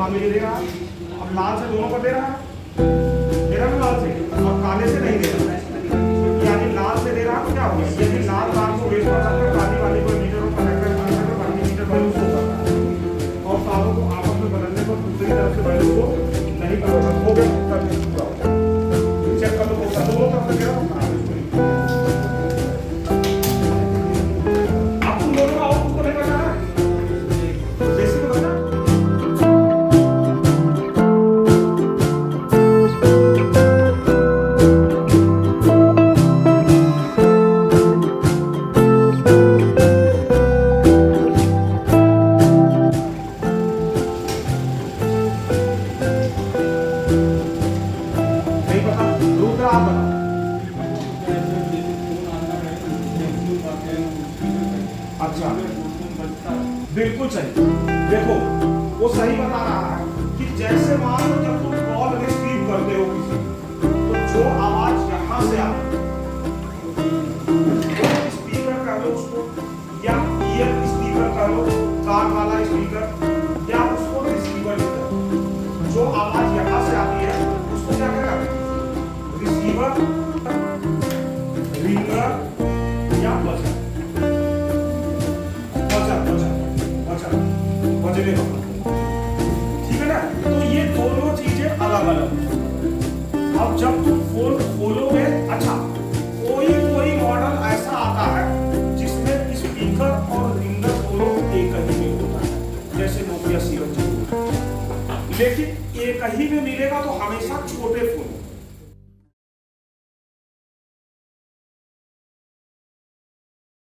ये दे रहा है, अब लाल से दोनों को दे रहा है, दे रहा है लाल से, और काले से नहीं दे रहा है, यानी लाल से दे रहा है तो क्या होगा, यदि लाल तार को वेस्ट कर सकते हैं, काली वाली को मीटर और कनेक्टर बाकी मीटर वैल्यू शो करता है, और तारों को आपस में बदलने पर दूसरी तरफ से वैल्यू को नहीं करोगे, हो गया चेक कर लो, दोनों तरफ से गिरा आप तुम दोनों का आउटपुट को नहीं बचाना है, जैसे बचा अच्छा बिल्कुल सही। देखो वो सही बता रहा है कि जैसे मान लो जब तुम कॉल रिसीव करते हो किसी तो जो आवाज यहां से आती है स्पीकर कह लो उसको या ईयर स्पीकर कह लो, कार वाला स्पीकर या उसको रिसीवर कह लो, जो आवाज यहां से आती है उसको क्या कहते हैं, रिसीवर, रिंगर या बजर, बजने का, ठीक है ना। तो ये दोनों चीजें अलग अलग। अब जब तुम फोन खोलोगे, अच्छा कोई मॉडल ऐसा आता है जिसमें स्पीकर और रिंगर दोनों एक ही में होता है, जैसे नोकिया C1, लेकिन एक ही में मिलेगा तो हमेशा छोटे फोन